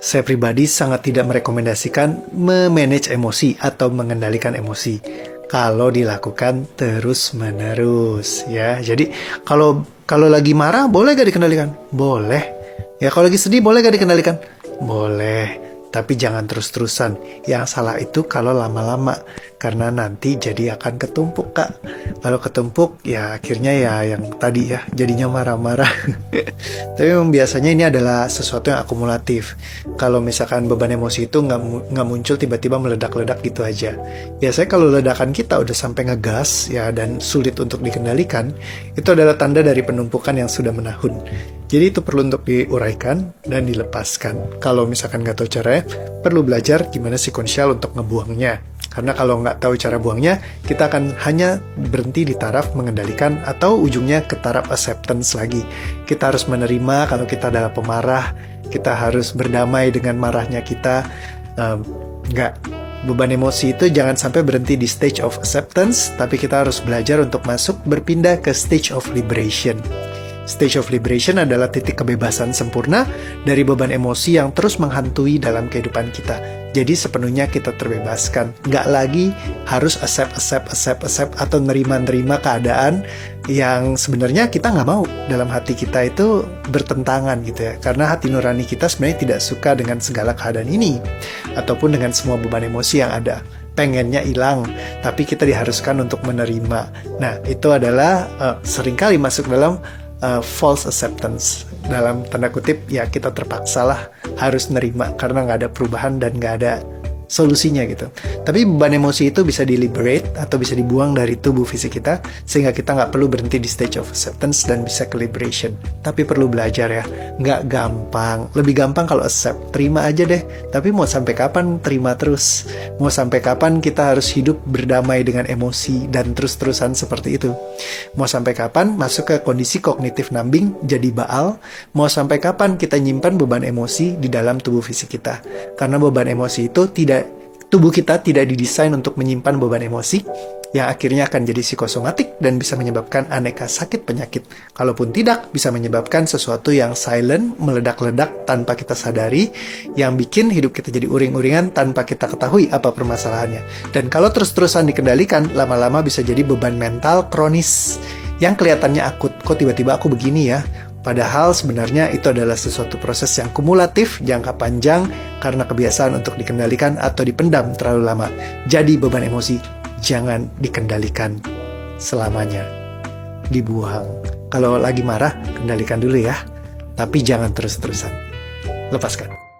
Saya pribadi sangat tidak merekomendasikan memanage emosi atau mengendalikan emosi kalau dilakukan terus-menerus ya. Jadi kalau kalau lagi marah boleh gak dikendalikan? Boleh. Ya kalau lagi sedih boleh gak dikendalikan? Boleh. Tapi jangan terus-terusan. Yang salah itu kalau lama-lama. Karena nanti jadi akan ketumpuk, Kak. Kalau ketumpuk, ya akhirnya ya yang tadi ya, jadinya marah-marah. Tapi memang biasanya ini adalah sesuatu yang akumulatif. Kalau misalkan beban emosi itu nggak muncul tiba-tiba meledak-ledak gitu aja. Biasanya kalau ledakan kita udah sampai ngegas ya dan sulit untuk dikendalikan, itu adalah tanda dari penumpukan yang sudah menahun. Jadi itu perlu untuk diuraikan dan dilepaskan. Kalau misalkan nggak tahu caranya, perlu belajar gimana sequential untuk ngebuangnya. Karena kalau nggak tahu cara buangnya, kita akan hanya berhenti di taraf mengendalikan atau ujungnya ke taraf acceptance lagi. Kita harus menerima kalau kita adalah pemarah, kita harus berdamai dengan marahnya kita. Beban emosi itu jangan sampai berhenti di stage of acceptance, tapi kita harus belajar untuk masuk berpindah ke stage of liberation. Stage of liberation adalah titik kebebasan sempurna dari beban emosi yang terus menghantui dalam kehidupan kita. Jadi sepenuhnya kita terbebaskan. Nggak lagi harus accept atau nerima keadaan yang sebenarnya kita nggak mau. Dalam hati kita itu bertentangan gitu ya. Karena hati nurani kita sebenarnya tidak suka dengan segala keadaan ini. Ataupun dengan semua beban emosi yang ada. Pengennya hilang, tapi kita diharuskan untuk menerima. Nah, itu adalah seringkali masuk dalam false acceptance. Dalam tanda kutip, ya kita terpaksalah harus nerima karena nggak ada perubahan dan nggak ada solusinya gitu. Tapi beban emosi itu bisa di-liberate atau bisa dibuang dari tubuh fisik kita sehingga kita nggak perlu berhenti di stage of acceptance dan bisa ke liberation. Tapi perlu belajar ya, nggak gampang. Lebih gampang kalau accept, terima aja deh. Tapi mau sampai kapan terima terus? Mau sampai kapan kita harus hidup berdamai dengan emosi dan terus-terusan seperti itu? Mau sampai kapan masuk ke kondisi kognitif numbing jadi baal? Mau sampai kapan kita nyimpan beban emosi di dalam tubuh fisik kita? Karena beban emosi itu tubuh kita tidak didesain untuk menyimpan beban emosi yang akhirnya akan jadi psikosomatik dan bisa menyebabkan aneka sakit penyakit. Kalaupun tidak, bisa menyebabkan sesuatu yang silent, meledak-ledak tanpa kita sadari, yang bikin hidup kita jadi uring-uringan tanpa kita ketahui apa permasalahannya. Dan kalau terus-terusan dikendalikan, lama-lama bisa jadi beban mental kronis yang kelihatannya akut. Kok tiba-tiba aku begini ya? Padahal sebenarnya itu adalah sesuatu proses yang kumulatif, jangka panjang, karena kebiasaan untuk dikendalikan atau dipendam terlalu lama. Jadi beban emosi jangan dikendalikan selamanya. Dibuang. Kalau lagi marah, kendalikan dulu ya. Tapi jangan terus-terusan. Lepaskan.